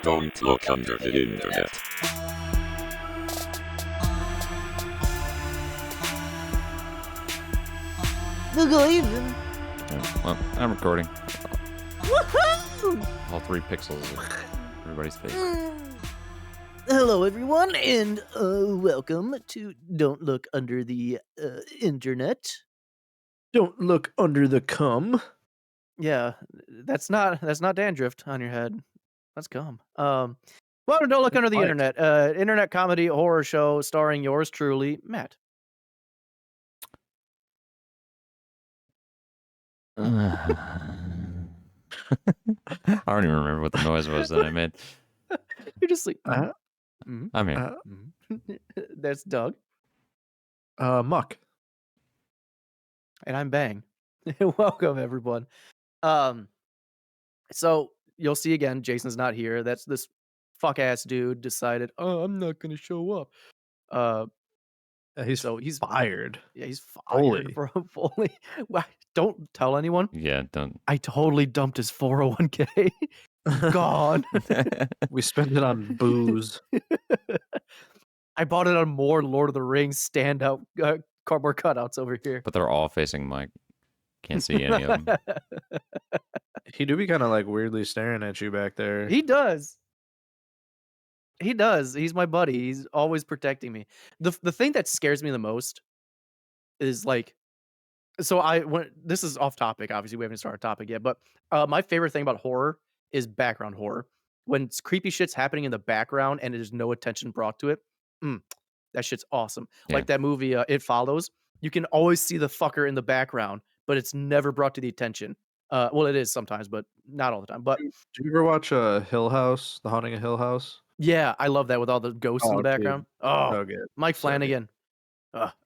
Don't look under the internet. Yeah, well, I'm recording. Woohoo! All 3 pixels of everybody's face. Hello, everyone, and welcome to Don't Look Under the Internet. Don't look under the cum. Yeah, that's not dandruff on your head. That's cum. Welcome to Don't Look Under the Mike. Internet, internet comedy horror show starring yours truly, Matt. I don't even remember what the noise was that I made. You're just like, I'm here. That's Doug, Muck. and I'm Bang. Welcome, everyone. So you'll see again, Jason's not here. That's this fuck ass dude decided, oh, I'm not gonna show up. He's fired. Yeah, he's Fully. fired, bro. Fully. Well, don't tell anyone. Yeah, don't. I totally dumped his 401k. Gone. We spent it on booze. I bought it on more Lord of the Rings standout cardboard cutouts over here. But they're all facing Mike. Can't see any of them. He do be kind of like weirdly staring at you back there. He does. He does. He's my buddy. He's always protecting me. The thing that scares me the most is like, so this is off topic. Obviously, we haven't started a topic yet, but my favorite thing about horror is background horror. When creepy shit's happening in the background and there's no attention brought to it, that shit's awesome. Yeah. Like that movie, It Follows. You can always see the fucker in the background, but it's never brought to the attention. Well, it is sometimes, but not all the time. But Do you ever watch Hill House, The Haunting of Hill House? yeah, I love that with all the ghosts in the Oh, dude. background. Oh, So good. Mike So Flanagan.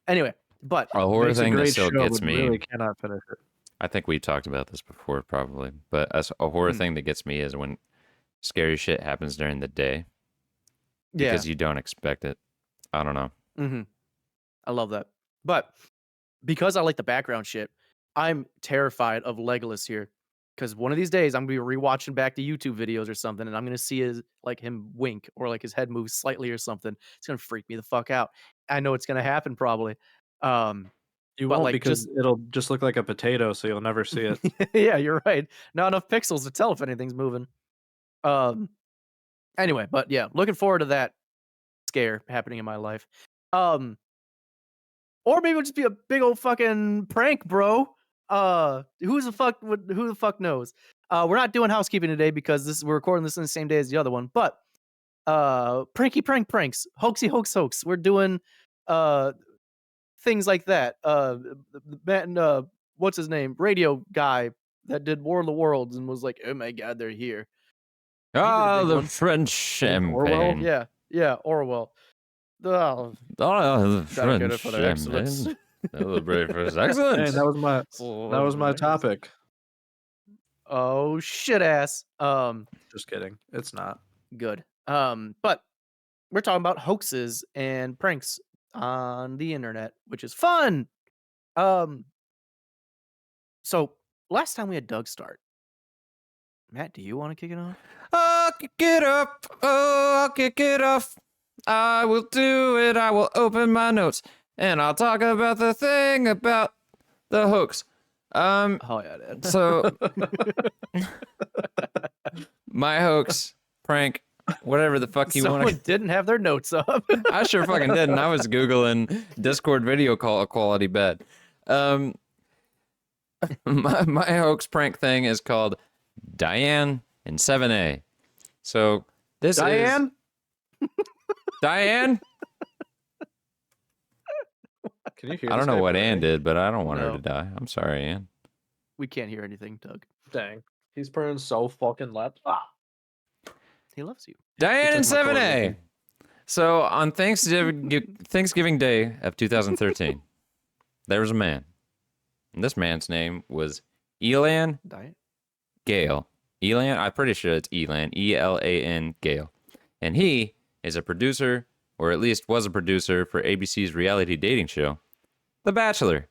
Anyway, but A horror Makes a thing that great still show, gets but me. Really cannot finish it. I think we talked about this before, probably. But a horror thing that gets me is when scary shit happens during the day because you don't expect it. I don't know. Mm-hmm. I love that. But because I like the background shit, I'm terrified of Legolas here. Because one of these days I'm gonna be rewatching back to YouTube videos or something, and I'm gonna see him wink or like his head move slightly or something. It's gonna freak me the fuck out. I know it's gonna happen probably. You But, won't like, because it'll just look like a potato, so you'll never see it. Yeah, you're right. Not enough pixels to tell if anything's moving. Anyway, but yeah, looking forward to that scare happening in my life. Or maybe it'll just be a big old fucking prank, bro. Who the fuck knows? We're not doing housekeeping today because we're recording this on the same day as the other one. But pranks, hoax. We're doing things like that. Man, what's his name? Radio guy that did War of the Worlds and was like, oh my god, they're here. The French champagne. Orwell? Yeah, Orwell. The Gotta French get it for their excellence. champagne. Celebrate for his Hey, excellence. that was my topic. Oh shit ass. Just kidding. It's not. Good. But we're talking about hoaxes and pranks on the internet, which is fun. So last time we had Doug start. Matt, do you want to kick it off? I'll kick it up. Oh, I'll kick it off. I will do it. I will open my notes and I'll talk about the thing about the hoax. Oh yeah, Dad. So my hoax, prank, whatever the fuck you Someone want to. didn't have their notes up. I sure fucking did, and I was googling Discord video call quality bad. My hoax prank thing is called Diane in 7A. So this Diane? is Diane. Can you hear? I don't this know guy what breathing? Ann did, but I don't want her No. to die. I'm sorry, Ann. We can't hear anything, Doug. Dang. He's purring so fucking loud. He loves you. Diane in He took my 7A. cord. So on Thanksgiving Day of 2013, there was a man. And this man's name was Elan Diet. Gale. Elan. I'm pretty sure it's Elan. Elan Gale, and he is a producer, or at least was a producer for ABC's reality dating show, The Bachelor.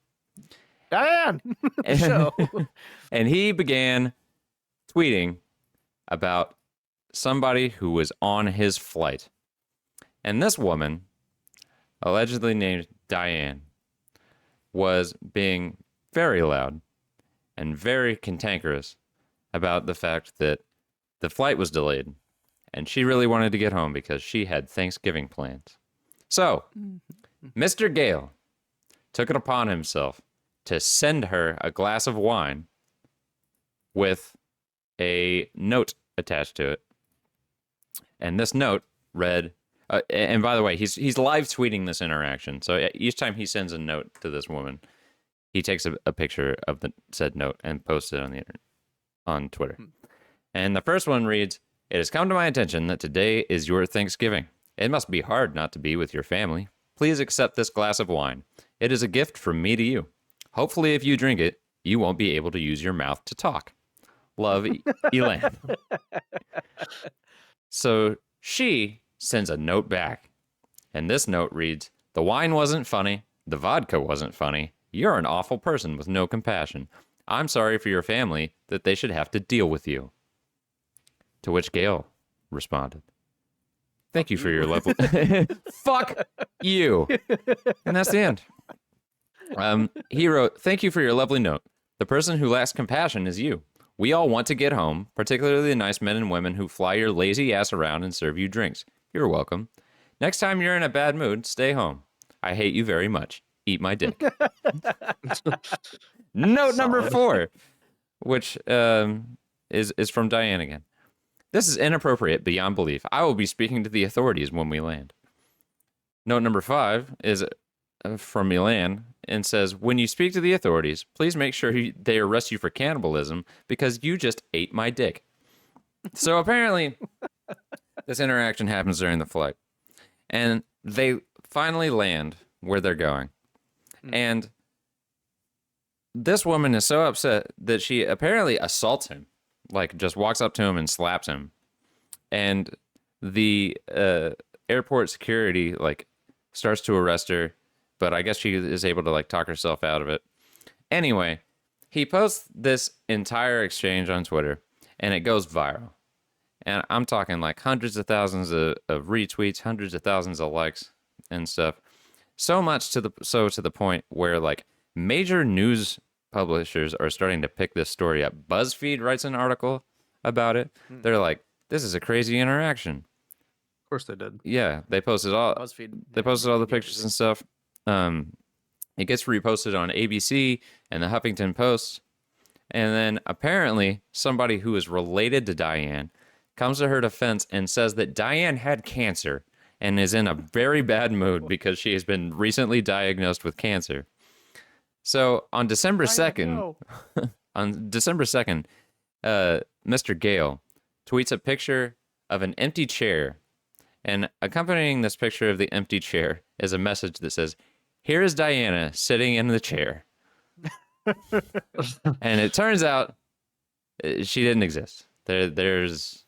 Diane, And, show. and he began tweeting about somebody who was on his flight. And this woman, allegedly named Diane, was being very loud and very cantankerous about the fact that the flight was delayed and she really wanted to get home because she had Thanksgiving plans. So, Mr. Gale took it upon himself to send her a glass of wine with a note attached to it. And this note read, and by the way, he's live tweeting this interaction. So each time he sends a note to this woman, he takes a picture of the said note and posts it on the internet, on Twitter. And the first one reads, "It has come to my attention that today is your Thanksgiving. It must be hard not to be with your family. Please accept this glass of wine. It is a gift from me to you. Hopefully, if you drink it, you won't be able to use your mouth to talk. Love, Elan." So she sends a note back. And this note reads, "The wine wasn't funny. The vodka wasn't funny. You're an awful person with no compassion. I'm sorry for your family that they should have to deal with you." To which Gail responded, "Thank you for your lovely..." Fuck you. And that's the end. He wrote, "Thank you for your lovely note. The person who lacks compassion is you. We all want to get home, particularly the nice men and women who fly your lazy ass around and serve you drinks. You're welcome. Next time you're in a bad mood, stay home. I hate you very much. Eat my dick." Note number 4, which is from Diane again. "This is inappropriate beyond belief. I will be speaking to the authorities when we land." Note number 5 is from Milan and says, "When you speak to the authorities, please make sure they arrest you for cannibalism because you just ate my dick." So apparently, this interaction happens during the flight. And they finally land where they're going. And this woman is so upset that she apparently assaults him, like just walks up to him and slaps him. And the airport security like starts to arrest her, but I guess she is able to like talk herself out of it. Anyway, he posts this entire exchange on Twitter and it goes viral. And I'm talking like hundreds of thousands of retweets, hundreds of thousands of likes and stuff. So much to the point where like major news publishers are starting to pick this story up. BuzzFeed writes an article about it. They're like, "This is a crazy interaction." Of course they did. Yeah, they posted all BuzzFeed, they posted all the pictures and stuff. It gets reposted on ABC and the Huffington Post. And then apparently somebody who is related to Diane comes to her defense and says that Diane had cancer and is in a very bad mood because she has been recently diagnosed with cancer. So on December 2nd, Mr. Gale tweets a picture of an empty chair, and accompanying this picture of the empty chair is a message that says, "Here is Diana sitting in the chair." And it turns out she didn't exist. There is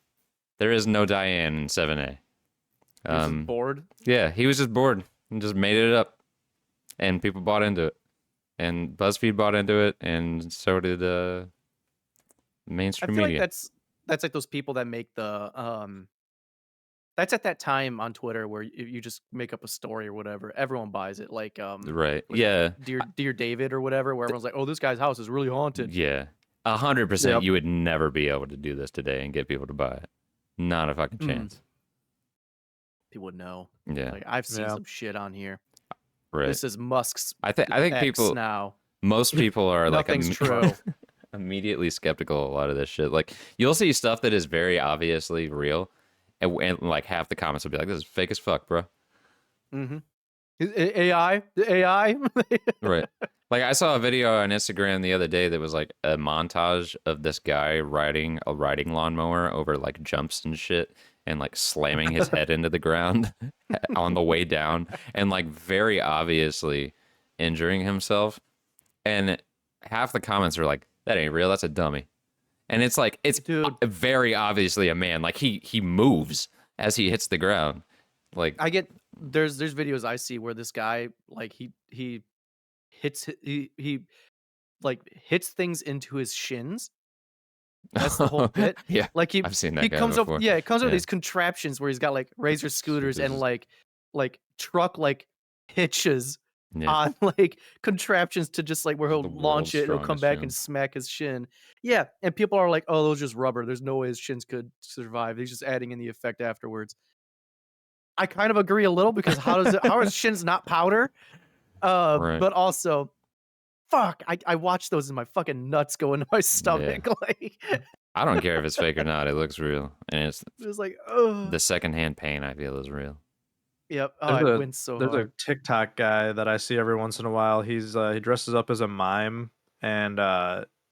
no Diane in 7A. Bored. Yeah, he was just bored and just made it up, and people bought into it, and BuzzFeed bought into it, and so did mainstream I feel media. like that's like those people that make the that's at that time on Twitter where you just make up a story or whatever. Everyone buys it. Like Right? was Yeah, it Dear David or whatever, where everyone's like, "Oh, this guy's house is really haunted." yeah. 100%. Yep. You would never be able to do this today and get people to buy it. Not a fucking chance. People would know. Yeah, Like I've seen Yeah. some shit on here. right. This is Musk's. I think X people, now. most people are like Nothing's true. immediately skeptical of a lot of this shit. Like you'll see stuff that is very obviously real, and like half the comments will be like, "This is fake as fuck, bro." Mm-hmm. AI, the AI. Right. Like I saw a video on Instagram the other day that was like a montage of this guy riding a riding lawnmower over like jumps and shit and like slamming his head into the ground on the way down and like very obviously injuring himself. And half the comments are like, "That ain't real. That's a dummy." and it's like it's Dude. very obviously a man. Like he moves as he hits the ground. Like I get there's videos I see where this guy like he hits he like hits things into his shins. That's the whole bit. Yeah, Like I've seen that he guy comes up before. it comes up with Yeah. these contraptions where he's got like razor scooters and Jesus. like truck like hitches Yeah. on like contraptions to just like where he'll The launch world's it, it'll come strongest back and shins. smack his shin. Yeah, and people are like, "Oh, those just rubber. There's no way his shins could survive." He's just adding in the effect afterwards. I kind of agree a little because how are his shins not powder? Right. But also, fuck, I watch those and my fucking nuts go into my stomach. Like I don't care if it's fake or not. It looks real, and it's it's like, oh, the secondhand pain I feel is real. yep. Oh, There's I a win so there's hard. a TikTok guy that I see every once in a while. He dresses up as a mime and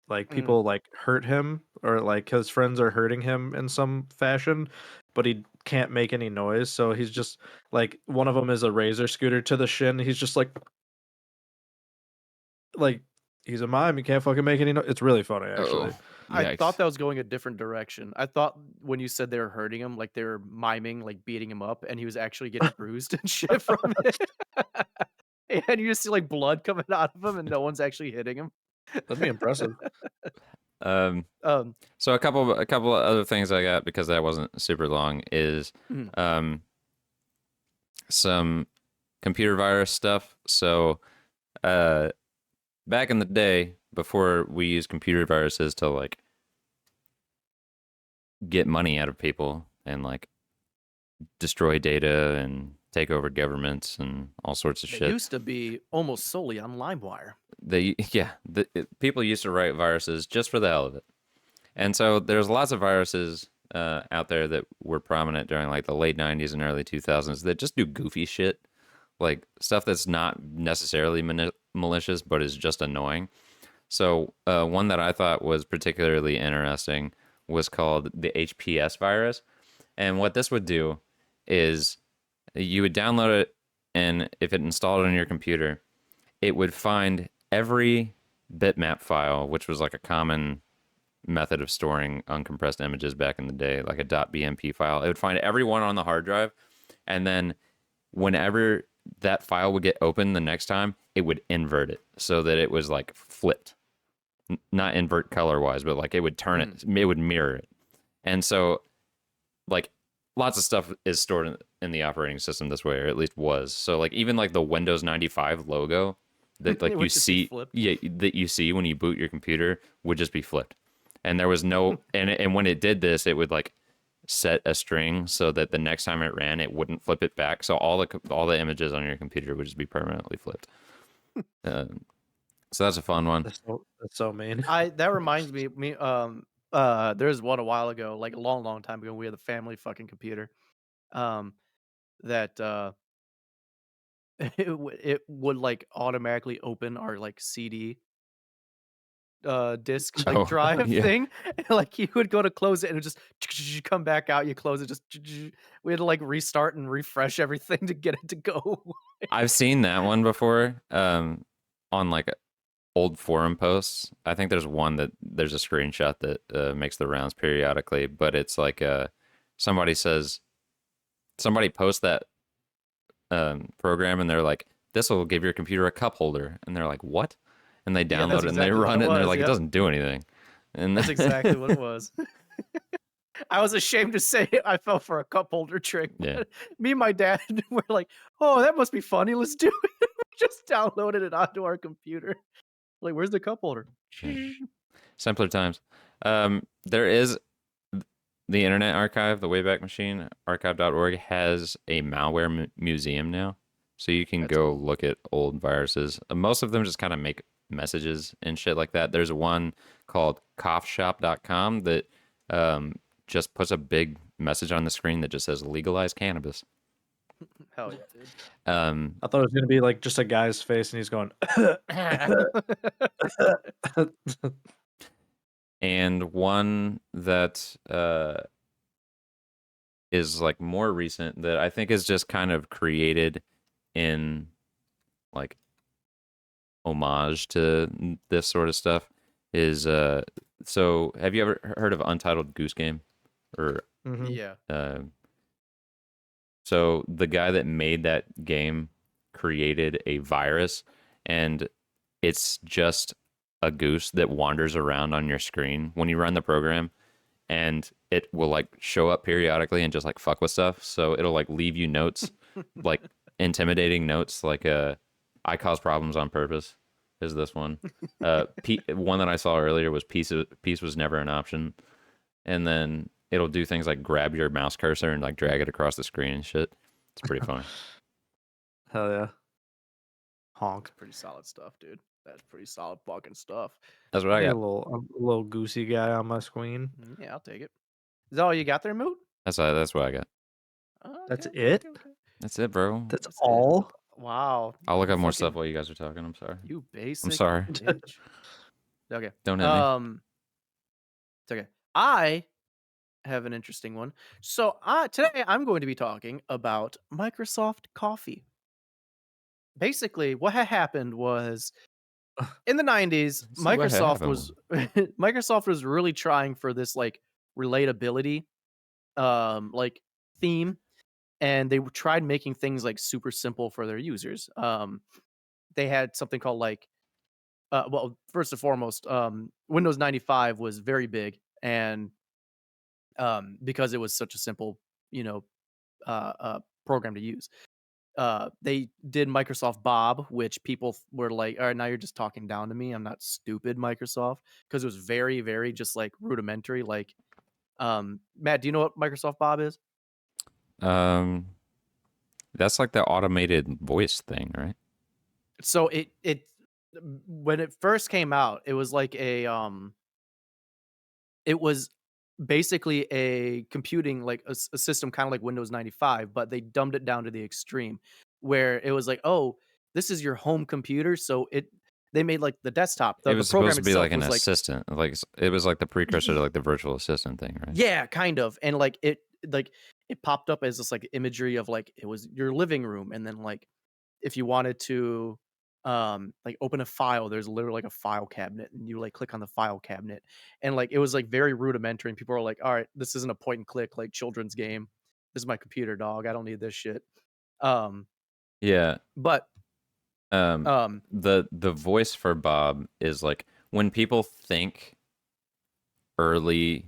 like people like hurt him or like his friends are hurting him in some fashion, but he can't make any noise. So he's just like one of them is a razor scooter to the shin. He's just like he's a mime. He can't fucking make any noise. It's really funny actually. Oh, I thought yikes. that was going a different direction. I thought when you said they were hurting him, like they were miming, like beating him up, and he was actually getting bruised and shit from it. And you just see like blood coming out of him, and no one's actually hitting him. That'd be impressive. Um, Um, so a couple of other things I got because that wasn't super long is mm, some computer virus stuff. So back in the day, before we used computer viruses to like get money out of people and like destroy data and take over governments and all sorts of it shit. used to be almost solely on LimeWire. People used to write viruses just for the hell of it. And so there's lots of viruses out there that were prominent during like the late 90s and early 2000s that just do goofy shit, like stuff that's not necessarily malicious but is just annoying. So one that I thought was particularly interesting was called the HPS virus. And what this would do is you would download it, and if it installed on your computer, it would find every bitmap file, which was like a common method of storing uncompressed images back in the day, like a .bmp file. It would find every one on the hard drive, and then whenever that file would get open the next time, it would invert it so that it was like flipped. Not invert color wise, but like it would turn it, it would mirror it. And so, like, lots of stuff is stored in the operating system this way, or at least was. So, like, even like the Windows 95 logo that like It you would just be see, flipped. that you see when you boot your computer would just be flipped. And there was no, and when it did this, it would like set a string so that the next time it ran, it wouldn't flip it back. So all the images on your computer would just be permanently flipped. So that's a fun one. That's so mean. That reminds me there's one a while ago, like a long time ago. We had a family fucking computer. That it would like automatically open our like CD disc like Oh, drive yeah. thing. And, like you would go to close it and it would just come back out, you close it, just we had to like restart and refresh everything to get it to go. I've seen that one before on like old forum posts. I think there's one that there's a screenshot that makes the rounds periodically, but it's like somebody posts that program and they're like, this will give your computer a cup holder, and they're like, what? And they Yeah, download that's it and they exactly what run it it and they're was, like, yep. it doesn't do anything. And That's exactly what it was. I was ashamed to say I fell for a cup holder trick. Yeah. But me and my dad were like, "Oh, that must be funny. Let's do it." We just downloaded it onto our computer. Like, where's the cup holder? Yeah. Simpler times. There is the Internet Archive, the Wayback Machine, archive.org, has a malware museum now. So you can go look at old viruses. Most of them just kind of make messages and shit like that. There's one called coughshop.com that just puts a big message on the screen that just says legalize cannabis. Hell yeah, dude. I thought it was gonna be like just a guy's face and he's going. And one that is like more recent that I think is just kind of created in like homage to this sort of stuff is So have you ever heard of Untitled Goose Game? Or Mhm. Yeah. so the guy that made that game created a virus, and it's just a goose that wanders around on your screen when you run the program, and it will like show up periodically and just like fuck with stuff. So it'll like leave you notes, like intimidating notes, like I cause problems on purpose. Is this one? One that I saw earlier was peace was never an option, and then it'll do things like grab your mouse cursor and like drag it across the screen and shit. It's pretty funny. Hell yeah. Honk. Pretty solid stuff, dude. That's pretty solid fucking stuff. That's what I Need got. a little goosey guy on my screen. Yeah, I'll take it. Is that all you got there, Moot? That's what I got. Oh, That's okay, it? okay. That's it, bro. That's That's it. all. Wow. I'll look you up more fucking- stuff while you guys are talking. I'm sorry. You basic. sorry. bitch. Okay. Don't hit me. It's okay. I have an interesting one. So today I'm going to be talking about Microsoft Coffee. Basically, what had happened was in the 90s, See what Microsoft happened. was Microsoft was really trying for this like relatability like theme, and they tried making things like super simple for their users. They had something called like well, first and foremost, Windows 95 was very big, and because it was such a simple, program to use. They did Microsoft Bob, which people were like, "All right, now you're just talking down to me. I'm not stupid, Microsoft," because it was very, very just like rudimentary. Like, Matt, do you know what Microsoft Bob is? That's like the automated voice thing, right? So it when it first came out, it was like it was basically a computing like a system kind of like Windows 95, but they dumbed it down to the extreme where it was like, oh, this is your home computer. So they made like the desktop, It the was program supposed to be itself like an was like, assistant. Like it was like the precursor to like the virtual assistant thing, right? yeah, kind of. And like it popped up as this like imagery of like it was your living room, and then like if you wanted to like open a file, there's literally like a file cabinet, and you like click on the file cabinet, and like it was like very rudimentary, and people are like, all right, this isn't a point and click like children's game. This is my computer, dog. I don't need this shit. Yeah. But The voice for Bob is like when people think early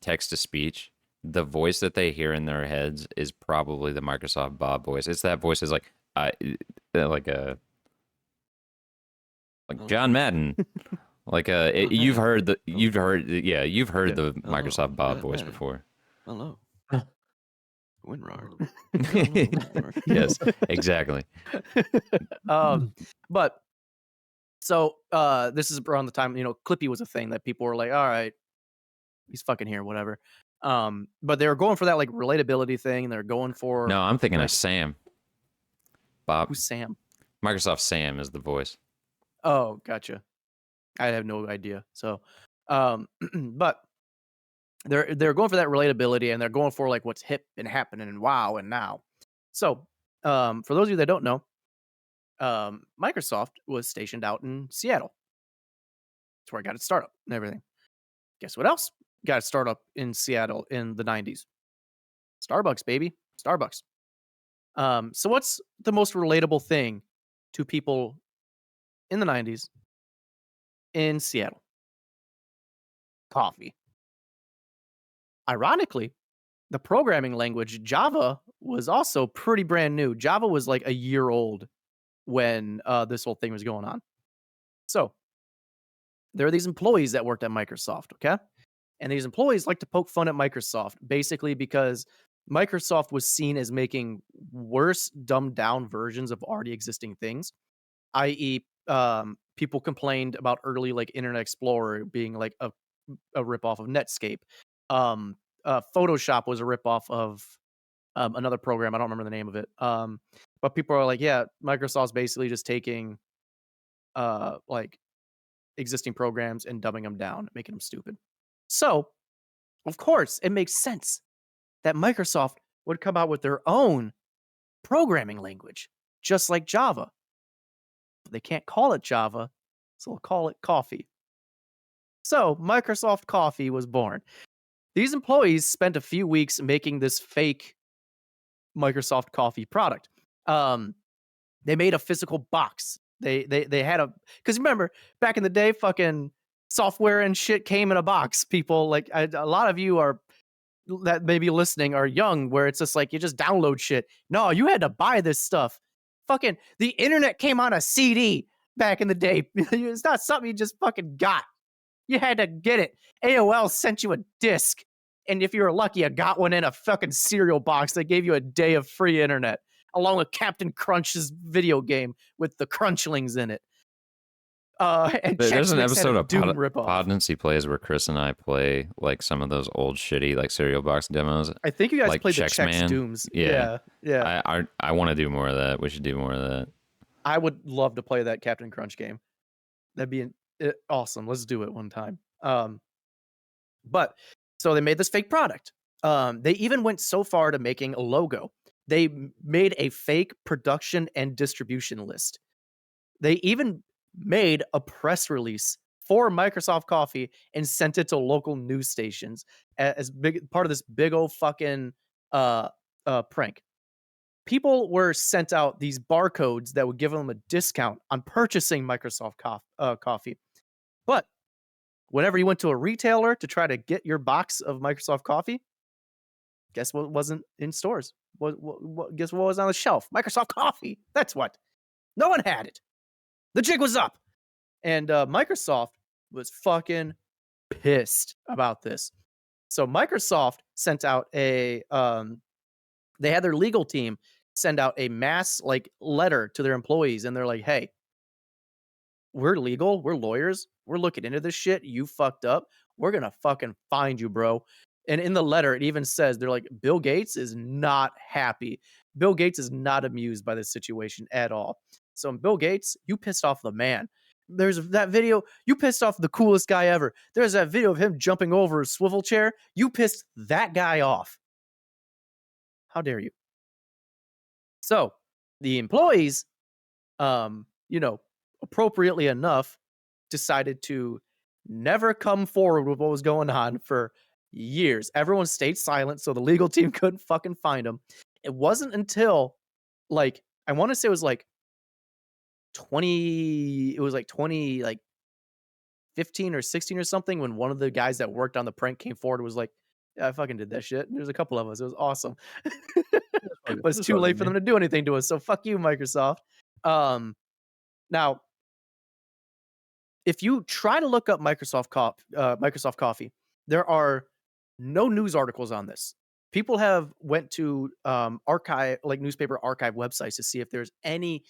text to speech, the voice that they hear in their heads is probably the Microsoft Bob voice. It's that voice is like like John Madden. Like you've heard the Yeah, the hello, Microsoft Bob John voice Madden. before. Hello. Winrard. Yes, exactly. but so this is around the time, Clippy was a thing that people were like, all right, he's fucking here, whatever. But they were going for that like relatability thing, and they're going for No, I'm thinking like, of Sam. Bob. who's Sam? Microsoft Sam is the voice. Oh, gotcha. I have no idea. So, but they're going for that relatability, and they're going for like what's hip and happening and wow and now. So, for those of you that don't know, Microsoft was stationed out in Seattle. That's where I got its startup and everything. Guess what else got its startup in Seattle in the 90s? Starbucks, baby. Starbucks. So what's the most relatable thing to people in the 90s in Seattle? Coffee. Ironically, the programming language Java was also pretty brand new. Java was like a year old when this whole thing was going on. So there are these employees that worked at Microsoft, okay? And these employees like to poke fun at Microsoft, basically because Microsoft was seen as making worse, dumbed down versions of already existing things, i.e., people complained about early like Internet Explorer being like a ripoff of Netscape. Photoshop was a ripoff of another program. I don't remember the name of it. But people are like, yeah, Microsoft's basically just taking like existing programs and dumbing them down, making them stupid. So, of course, it makes sense that Microsoft would come out with their own programming language, just like Java. But they can't call it Java, so they'll call it coffee. So Microsoft Coffee was born. These employees spent a few weeks making this fake Microsoft Coffee product. They made a physical box. They had a, because remember back in the day, fucking software and shit came in a box. People like a lot of you are that may be listening are young, where it's just like you just download shit. No, you had to buy this stuff. Fucking the internet came on a CD back in the day. It's not something you just fucking got. You had to get it. AOL sent you a disc. And if you were lucky, you got one in a fucking cereal box that gave you a day of free internet, along with Captain Crunch's video game with the Crunchlings in it. And There's an Chex Mix had episode a of Doom ripoff. Podnancy Plays where Chris and I play like some of those old shitty like cereal box demos. I think you guys like played the Chex Chex Man. Dooms. Yeah. Yeah. I want to do more of that. We should do more of that. I would love to play that Captain Crunch game. That'd be awesome. Let's do it one time. But so they made this fake product. They even went so far to making a logo. They made a fake production and distribution list. They even made a press release for Microsoft Coffee and sent it to local news stations as big part of this big old fucking prank. People were sent out these barcodes that would give them a discount on purchasing Microsoft Coffee. But whenever you went to a retailer to try to get your box of Microsoft Coffee, guess what wasn't in stores? Guess what was on the shelf? Microsoft Coffee. That's what. No one had it. The jig was up. And Microsoft was fucking pissed about this. So Microsoft sent out a they had their legal team send out a mass like letter to their employees, and they're like, hey, we're legal, we're lawyers, we're looking into this shit. You fucked up. We're gonna fucking find you, bro. And in the letter, it even says they're like, Bill Gates is not happy. Bill Gates is not amused by this situation at all. So Bill Gates, you pissed off the man. There's that video. You pissed off the coolest guy ever. There's that video of him jumping over a swivel chair. You pissed that guy off. How dare you? So the employees, appropriately enough, decided to never come forward with what was going on for years. Everyone stayed silent, so the legal team couldn't fucking find them. It wasn't until like I want to say it was like 15 or 16 or something, when one of the guys that worked on the prank came forward and was like, yeah, I fucking did that shit. And there's a couple of us. It was awesome. But it's too late for them to do anything to us. So fuck you, Microsoft. Now, if you try to look up Microsoft Coffee, there are no news articles on this. People have went to newspaper archive websites to see if there's any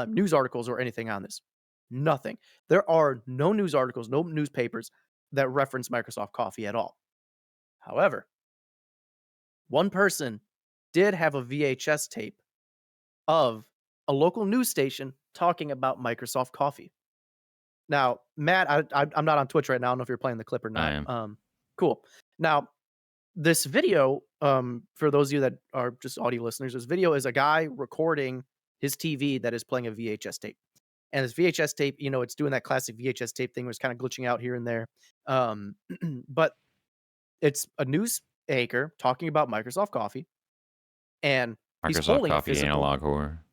news articles or anything on this. Nothing. There are no news articles, no newspapers that reference Microsoft Coffee at all. However, one person did have a VHS tape of a local news station talking about Microsoft Coffee. Now, Matt, I'm not on Twitch right now. I don't know if you're playing the clip or not. I am. Cool. Now, this video, for those of you that are just audio listeners, this video is a guy recording his TV that is playing a VHS tape. And this VHS tape, it's doing that classic VHS tape thing where it's kind of glitching out here and there. But it's a news anchor talking about Microsoft Coffee. And he's Microsoft holding Coffee physical... analog horror.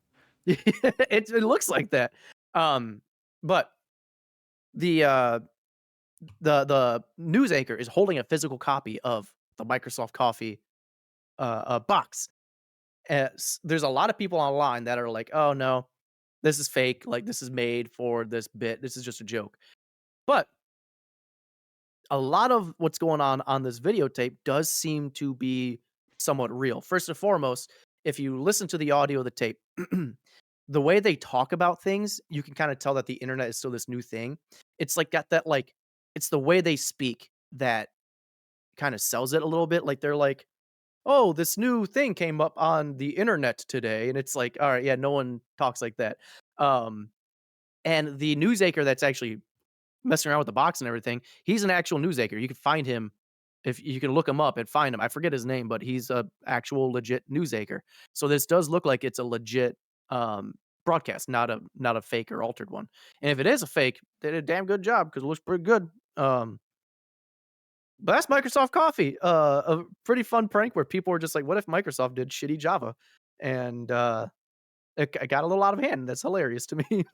it looks like that. But the news anchor is holding a physical copy of the Microsoft Coffee box. There's a lot of people online that are like, oh no, this is fake. Like, this is made for this bit. This is just a joke. But a lot of what's going on this videotape does seem to be somewhat real. First and foremost, if you listen to the audio of the tape, the way they talk about things, you can kind of tell that the internet is still this new thing. It's like got that, like, it's the way they speak that kind of sells it a little bit. Like, they're like, oh, this new thing came up on the internet today. And it's like, all right, yeah, no one talks like that. And the news anchor that's actually messing around with the box and everything, he's an actual news anchor. You can find him, if you can look him up and find him. I forget his name, but he's a actual legit news anchor. So this does look like it's a legit broadcast, not a fake or altered one. And if it is a fake, they did a damn good job because it looks pretty good. Um, but that's Microsoft Coffee. A pretty fun prank where people were just like, "What if Microsoft did shitty Java?" And it got a little out of hand. That's hilarious to me.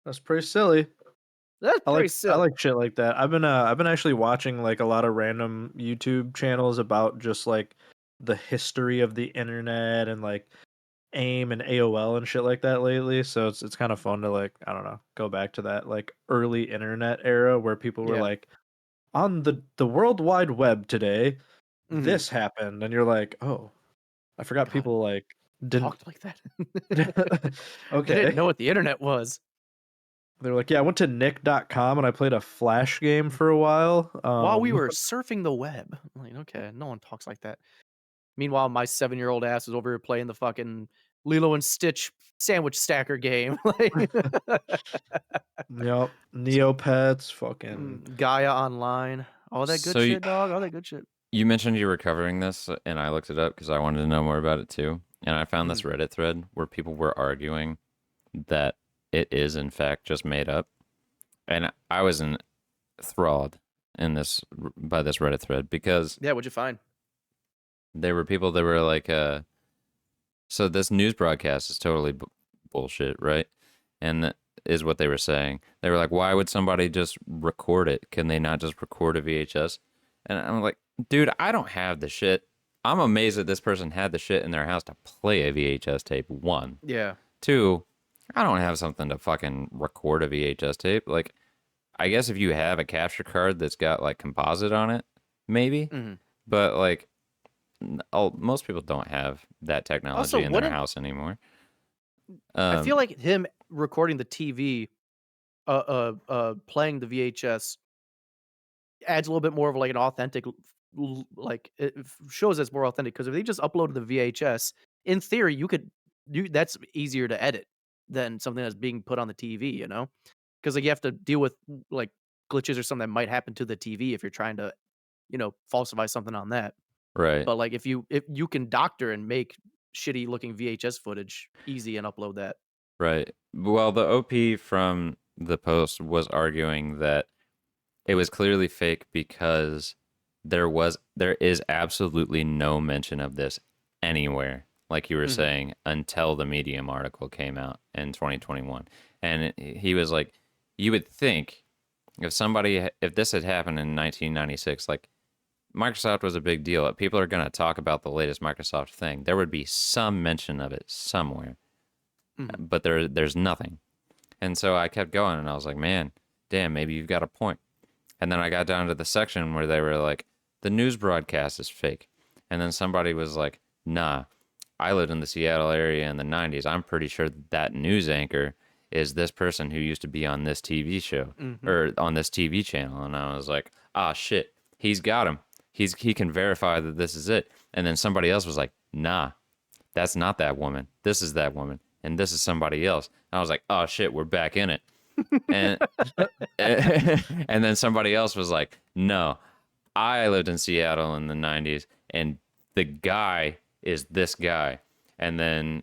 That's pretty silly. That's I pretty like silly. shit like that. I've been actually watching like a lot of random YouTube channels about just like the history of the internet and like AIM and AOL and shit like that lately. So it's kind of fun to like, I don't know, go back to that like early internet era where people were Yeah. like on the World Wide Web today, Mhm. this happened, and you're like, oh, I forgot God, people like didn't. Talked like that. They Okay. didn't know what the internet was. They're like, yeah, I went to nick.com and I played a Flash game for a while. While we were surfing the web. I'm like, okay, no one talks like that. Meanwhile, my 7-year-old ass is over here playing the fucking Lilo and Stitch sandwich stacker game. Like, Yep, Neopets, fucking Gaia Online. All that good So shit, dog. All that good shit. you mentioned you were covering this, and I looked it up because I wanted to know more about it too. And I found this Reddit thread where people were arguing that it is in fact just made up, and I was enthralled in this by this Reddit thread because Yeah, what'd you find? there were people that were like, so this news broadcast is totally bullshit, right? And that is what they were saying. They were like, why would somebody just record it? Can they not just record a VHS? And I'm like, dude, I don't have the shit. I'm amazed that this person had the shit in their house to play a VHS tape. One. Yeah. Two, I don't have something to fucking record a VHS tape. Like, I guess if you have a capture card that's got like composite on it, maybe. Mhm. But like, most people don't have that technology Also, in their wouldn't- house anymore. I feel like him recording the TV, playing the VHS adds a little bit more of like an authentic, like it shows it's more authentic because if they just uploaded the VHS, in theory, that's easier to edit than something that's being put on the TV, you know? Because like you have to deal with like glitches or something that might happen to the TV if you're trying to, falsify something on that. right. But like if you can doctor and make shitty looking VHS footage easy and upload that. Right. Well, the OP from the post was arguing that it was clearly fake because there is absolutely no mention of this anywhere, like you were saying, until the Medium article came out in 2021. And he was like, you would think if this had happened in 1996, like Microsoft was a big deal. People are going to talk about the latest Microsoft thing. There would be some mention of it somewhere. But there's nothing. And so I kept going and I was like, man, damn, maybe you've got a point. And then I got down to the section where they were like, the news broadcast is fake. And then somebody was like, nah, I lived in the Seattle area in the 90s. I'm pretty sure that news anchor is this person who used to be on this TV show or on this TV channel. And I was like, ah, shit, he's got him. He can verify that this is it. And then somebody else was like, nah, that's not that woman. This is that woman. And this is somebody else. And I was like, oh shit, we're back in it. And and then somebody else was like, no, I lived in Seattle in the 90s and the guy is this guy. And then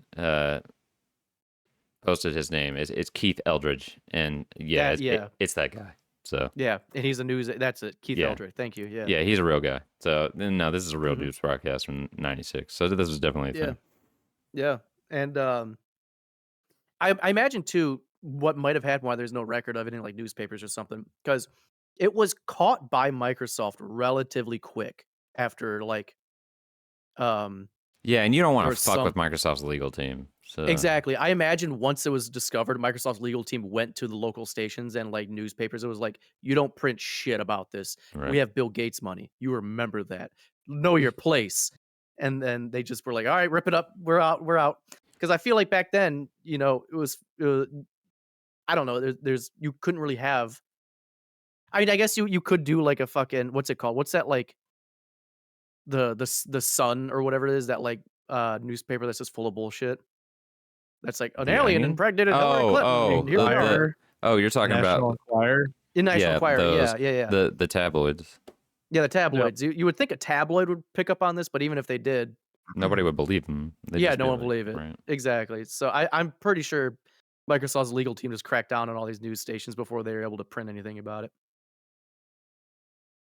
posted his name. It's Keith Eldridge. And yeah, it's that guy. So Yeah, and he's a news. That's it, Keith Yeah. Eldridge. Thank you. Yeah. yeah, he's a real guy. So no, this is a real news broadcast from 96. So this was definitely a thing. Yeah. And I imagine too what might have happened why there's no record of it in like newspapers or something because it was caught by Microsoft relatively quick after like Yeah, and you don't want There to was fuck some- with Microsoft's legal team. So exactly. I imagine once it was discovered, Microsoft's legal team went to the local stations and like newspapers. It was like, you don't print shit about this. Right. We have Bill Gates money. You remember that. Know your place. And then they just were like, all right, rip it up. We're out. We're out. Because I feel like back then, it was I don't know. There's you couldn't really have. I mean, I guess you could do like a fucking what's it called? What's that like? The Sun or whatever it is that like newspaper that's just full of bullshit. That's like an The alien Onion? impregnated Hillary Clinton. Here we are. You're talking National about Enquirer. In National Enquirer. those, Yeah. the tabloids. Yeah, the tabloids. You would think a tabloid would pick up on this, but even if they did, Nobody would believe them. They'd yeah, just no be one like, would believe it. right. Exactly. So I'm pretty sure Microsoft's legal team just cracked down on all these news stations before they were able to print anything about it.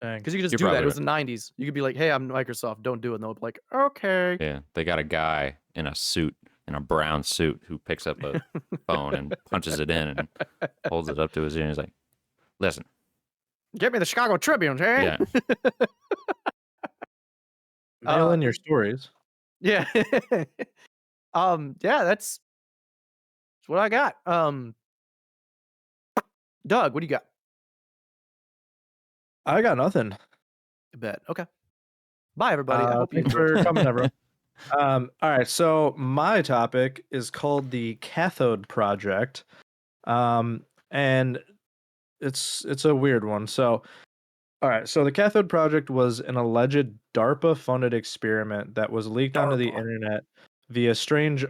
Dang. Because you could just You're do that. probably It was the 90s. You could be like, hey, I'm Microsoft. Don't do it. And they'll be like, okay. Yeah, they got a guy in a suit, in a brown suit, who picks up a phone and punches it in and holds it up to his ear. And he's like, "Listen, Get me the Chicago Tribune, hey? yeah, Mail in your stories. Yeah. Yeah, that's what I got. Doug, what do you got? I got nothing. I bet. Okay. Bye, everybody. I hope you Thanks enjoyed. for coming, everyone. All right, so my topic is called the Cathode Project, and it's a weird one. So, all right, so the Cathode Project was an alleged DARPA-funded experiment that was leaked onto the DARPA. internet via strange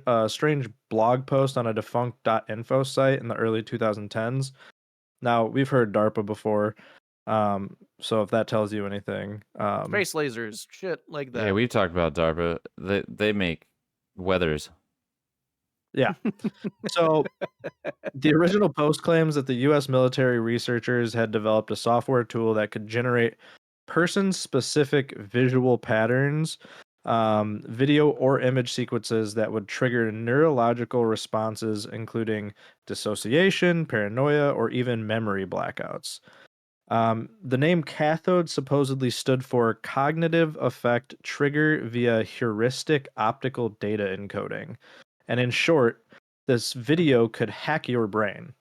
blog post on a defunct .info site in the early 2010s. Now, we've heard DARPA before, so if that tells you anything, Space lasers, shit like that. yeah." We talked about DARPA. They make weathers. yeah. So the original post claims that the U.S. military researchers had developed a software tool that could generate person-specific visual patterns, video or image sequences that would trigger neurological responses, including dissociation, paranoia, or even memory blackouts. The name cathode supposedly stood for cognitive effect trigger via heuristic optical data encoding. And in short, this video could hack your brain.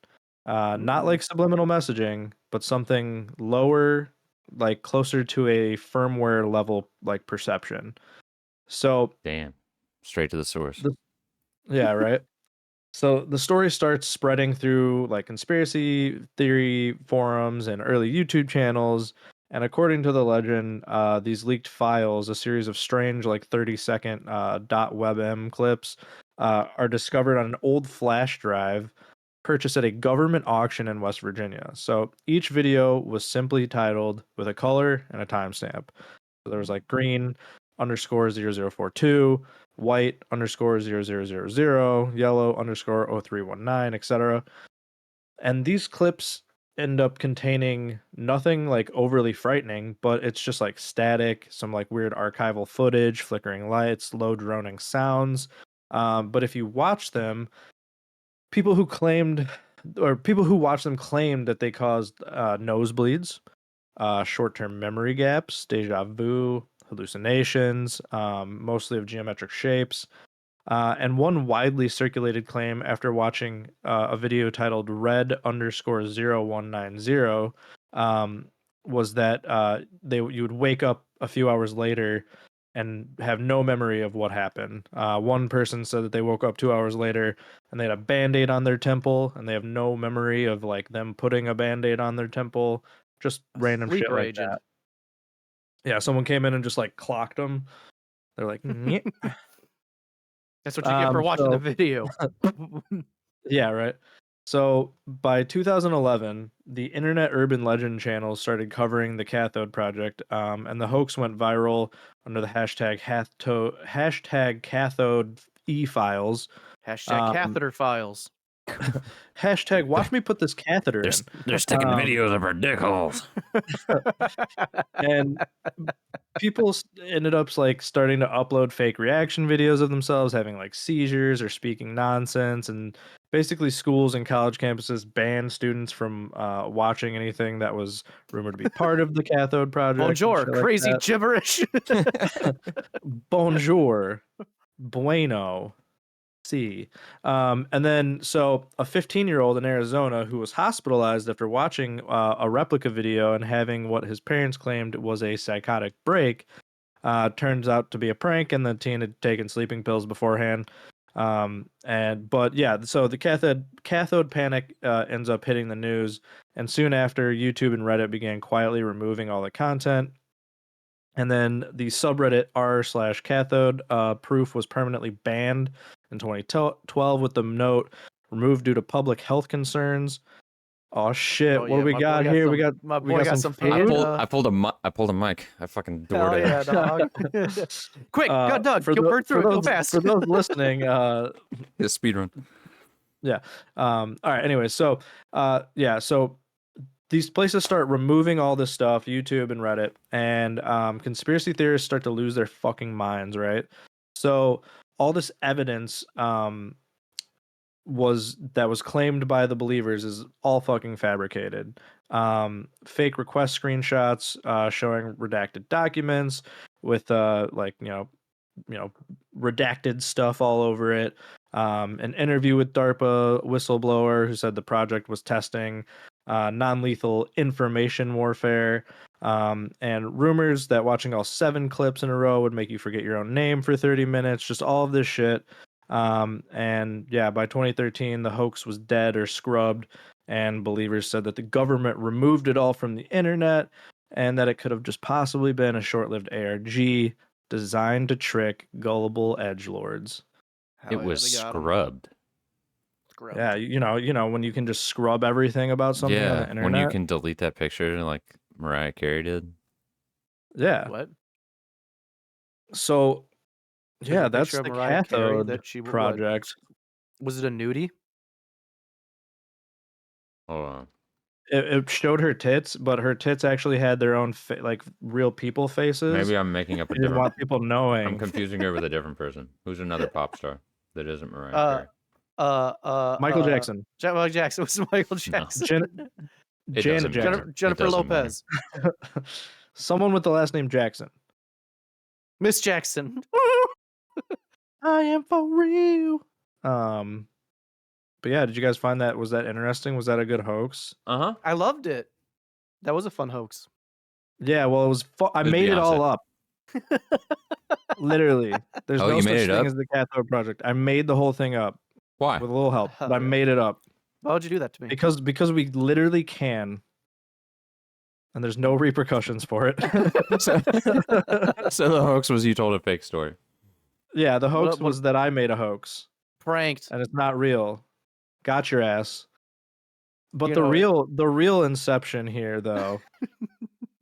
Not like subliminal messaging, but something lower, like closer to a firmware level, like perception. So, Damn, straight to the source. yeah, right. So the story starts spreading through like conspiracy theory forums and early YouTube channels. And according to the legend, these leaked files, a series of strange, like 30-second .webm clips, are discovered on an old flash drive purchased at a government auction in West Virginia. So each video was simply titled with a color and a timestamp. So there was like green underscore 0042, white underscore 0000, yellow underscore 0319, etc. And these clips end up containing nothing like overly frightening, but it's just like static, some like weird archival footage, flickering lights, low droning sounds. But if you watch them, people who watched them claimed that they caused nosebleeds, short-term memory gaps, deja vu, hallucinations, mostly of geometric shapes. And one widely circulated claim after watching a video titled red underscore 0190 was that you would wake up a few hours later and have no memory of what happened. One person said that they woke up 2 hours later and they had a band-aid on their temple and they have no memory of like them putting a band-aid on their temple, just random shit Sleeper like agent. that. Yeah, someone came in and just like clocked them. They're like, "Nyeh." That's what you get for watching the video. Yeah, right. So by 2011, the Internet Urban Legend channels started covering the Cathode Project, and the hoax went viral under the hashtag Cathode E-Files. Hashtag catheter files. Hashtag watch me put this catheter in. They're sticking Um, videos of our dick holes. And people ended up like starting to upload fake reaction videos of themselves having like seizures or speaking nonsense, and basically schools and college campuses banned students from watching anything that was rumored to be part of the Cathode Project. and Bonjour, shit like crazy that. gibberish. Bonjour, bueno. See. And then, so a 15-year-old in Arizona who was hospitalized after watching a replica video and having what his parents claimed was a psychotic break, turns out to be a prank, and the teen had taken sleeping pills beforehand. But yeah, so the cathode panic ends up hitting the news, and soon after, YouTube and Reddit began quietly removing all the content. And then the subreddit r/cathode proof was permanently banned in 2012 with the note removed due to public health concerns. Oh shit! Oh, What yeah, do we my boy got got here? some- my we boy got got some some I food. food. pulled a mic. I fucking Hell doored it. yeah, dog. Quick, go, Doug. For Go tho- burn through for it. Go those fast. for those listening, Yeah, speed run. yeah. All right. Anyway, so so these places start removing all this stuff, YouTube and Reddit, and conspiracy theorists start to lose their fucking minds, right? So all this evidence was claimed by the believers is all fucking fabricated. Fake request screenshots showing redacted documents with like redacted stuff all over it. An interview with DARPA whistleblower who said the project was testing non-lethal information warfare, and rumors that watching all 7 clips in a row would make you forget your own name for 30 minutes. Just all of this shit. And yeah, by 2013, the hoax was dead or scrubbed, and believers said that the government removed it all from the internet and that it could have just possibly been a short-lived ARG designed to trick gullible edgelords. It was scrubbed. Yeah, you know when you can just scrub everything about something on the Yeah, internet. when you can delete that picture like Mariah Carey did. Yeah. What? So There's yeah, a that's picture the of Mariah Carey cathode that she project. Was it a nudie? Hold on. It showed her tits, but her tits actually had their own like real people faces. Maybe I'm making up a I didn't different. want people knowing. I'm confusing her with a different person. Who's another pop star that isn't Mariah Carey? Michael Jackson. Michael Jackson was Michael Jackson. It Janet doesn't Jackson. matter. Jennifer It doesn't matter. Lopez. Someone with the last name Jackson. Miss Jackson. I am for real. But yeah, did you guys find that? Was that interesting? Was that a good hoax? Uh-huh. I loved it. That was a fun hoax. Yeah, well, it was. I It was made it all Beyonce. up. Literally, there's Oh, no you such made it thing up? as the cathode project. I made the whole thing up Why? with a little help, Hell but I yeah. made it up Why would you do that to me? because we literally can, and there's no repercussions for it. So the hoax was you told a fake story. Yeah, the hoax What- was that I made a hoax, Pranked. and it's not real. Got your ass. But You the know it. real inception here, though,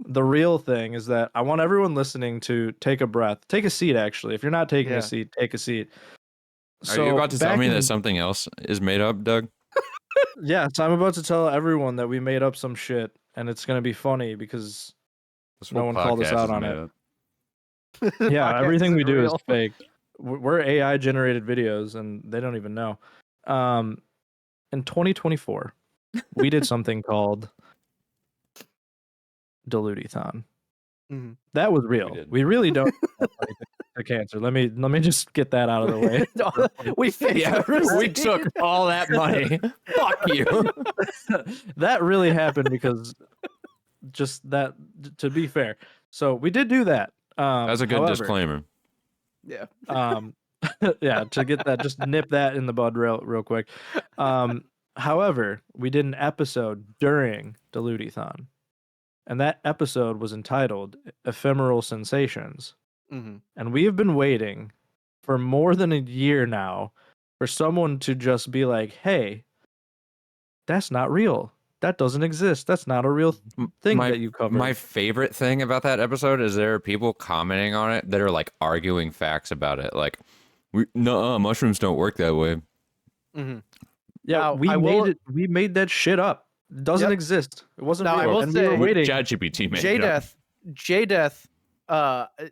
the real thing is that I want everyone listening to take a breath, take a seat. Actually, if you're not taking Yeah. a seat, take a seat. Are you about to tell back me in- that something else is made up, Doug? Yeah, so I'm about to tell everyone that we made up some shit, and it's gonna be funny because This no whole one called us podcast out is on made it. up. Yeah, Podcast everything we isn't do real. is fake. We're AI generated videos, and they don't even know. In 2024, we did something called Dilutithon. Mhm. That was real. did. We really don't have money to cancer. Let me just get that out of the way. We faked Yeah, the we receipt. took all that money. Fuck you. That really happened because just that. To be fair, so we did do that. That's a good however, disclaimer. Yeah. Yeah, to get that, just nip that in the bud real quick. However, we did an episode during Dilutithon, and that episode was entitled Ephemeral Sensations. Mhm. And we have been waiting for more than a year now for someone to just be like, hey, that's not real. That doesn't exist. That's not a real thing that you covered. My favorite thing about that episode is there are people commenting on it that are like arguing facts about it. Like, no, mushrooms don't work that way. Mhm. Yeah, Now, we I made will- it. We made that shit up. It doesn't Yep. exist. It wasn't Now, I real. will And we were say- waiting. ChatGPT made J it up. Death,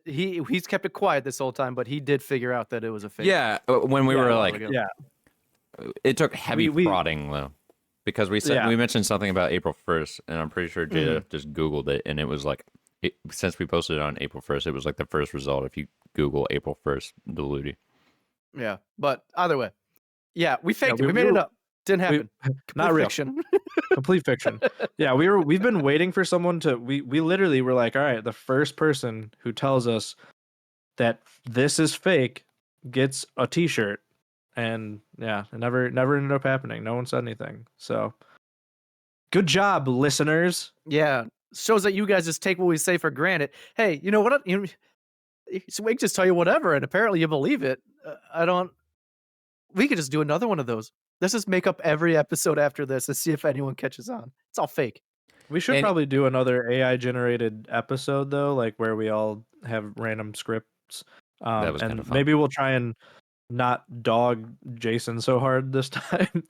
he's kept it quiet this whole time, but he did figure out that it was a fake. Yeah, when we Yeah, a were while like, ago. Yeah, it took heavy We- prodding though, because we said Yeah. we mentioned something about April 1st, and I'm pretty sure Mm-hmm. JF just Googled it, and it was like, since we posted it on April 1st, it was like the first result if you Google April 1st Diluti. Yeah. But either way, yeah, we faked it. we- We made we it were- up. Didn't happen. not Complete real. fiction. Complete fiction. Yeah, we've been waiting for someone to. We literally were like, all right, the first person who tells us that this is fake gets a T-shirt, and yeah, it never ended up happening. No one said anything. So, good job, listeners. Yeah. Shows that you guys just take what we say for granted. Hey, you know what? We can just tell you whatever, and apparently you believe it. We could just do another one of those. Let's just make up every episode after this and see if anyone catches on. It's all fake. We should And- probably do another AI generated episode though, like where we all have random scripts. That was and kinda fun. maybe we'll try and not dog Jason so hard this time.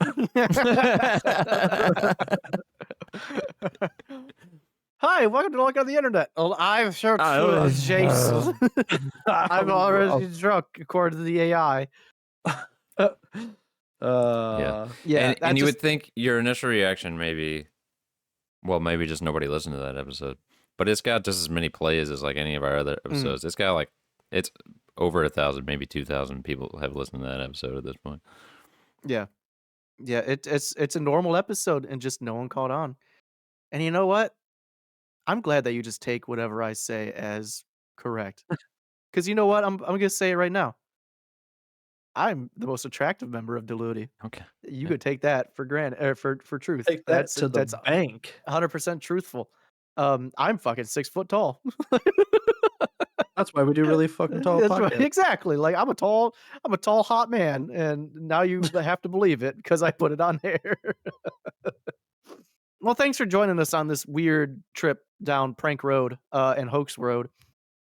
Hi, welcome to Look on the Internet. Well, I'm sure was- Jason. I'm already drunk, according to the AI. Yeah. Yeah, and you would think your initial reaction maybe, well, maybe just nobody listened to that episode, but it's got just as many plays as like any of our other episodes. It's got like, it's over 1,000, maybe 2,000 people have listened to that episode at this point. Yeah, it's a normal episode, and just no one caught on. And you know what? I'm glad that you just take whatever I say as correct, because you know what? I'm gonna say it right now. I'm the most attractive member of Diluti. Okay. You could take that for granted, for truth. Take that to the that's bank. 100% truthful. I'm fucking 6 foot tall. That's why we do really fucking tall That's right, podcasts. exactly. Like I'm a tall hot man, and now you have to believe it because I put it on there. Well, thanks for joining us on this weird trip down Prank Road and Hoax Road.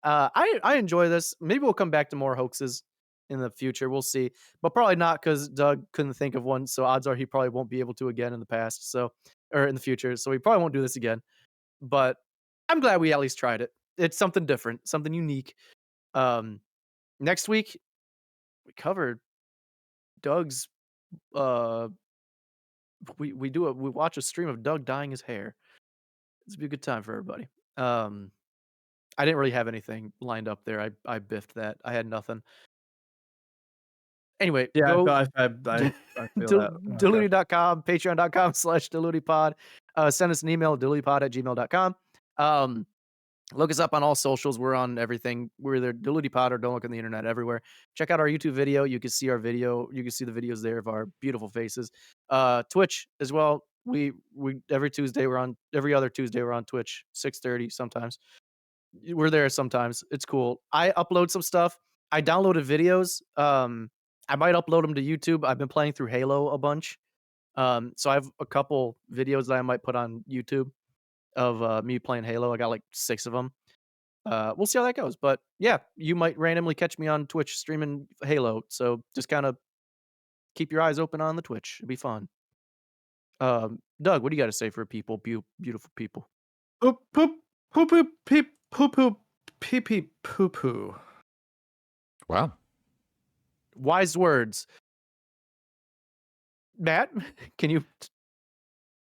I enjoy this. Maybe we'll come back to more hoaxes in the future. We'll see, but probably not because Doug couldn't think of one. So odds are he probably won't be able to again in the past. So or in the future. So we probably won't do this again. But I'm glad we at least tried it. It's something different, something unique. Next week we covered Doug's. We watch a stream of Doug dyeing his hair. It's be a good time for everybody. I didn't really have anything lined up there. I biffed that. I had nothing. Anyway, Yeah, go I feel that. Diluti.com, patreon.com/dilutipod. Send us an email, dilutipod@gmail.com. Look us up on all socials. We're on everything. We're either Dilutipod or Don't Look on the Internet everywhere. Check out our YouTube video. You can see our video. You can see the videos there of our beautiful faces. Twitch as well. We every Tuesday we're on. Every other Tuesday we're on Twitch, 6:30 sometimes. We're there sometimes. It's cool. I upload some stuff. I downloaded videos. I might upload them to YouTube. I've been playing through Halo a bunch. So I have a couple videos that I might put on YouTube of me playing Halo. I got like 6 of them. We'll see how that goes. But yeah, you might randomly catch me on Twitch streaming Halo. So just kind of keep your eyes open on the Twitch. It'll be fun. Doug, what do you got to say for people, beautiful people? Poop poop poop poop peep poop poop pee pee poo poo. Wow. Wise words. Matt, can you?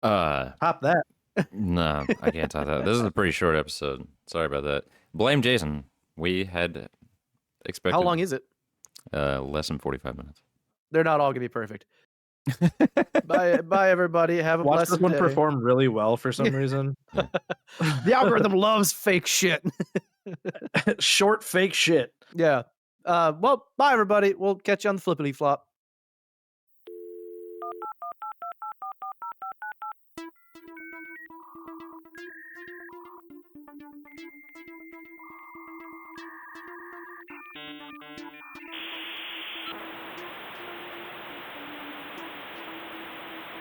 Pop that. No, I can't talk that. This is a pretty short episode. Sorry about that. Blame Jason. We had expected. How long is it? Less than 45 minutes. They're not all gonna be perfect. Bye, everybody. Have a Watch blessed this one day. perform really well for some reason. The algorithm loves fake shit. Short fake shit. Yeah. Well, bye, everybody. We'll catch you on the flippity flop.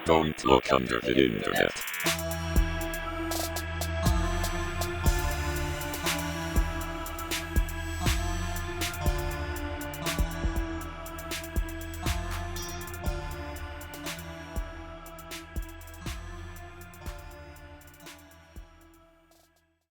Don't look under the internet.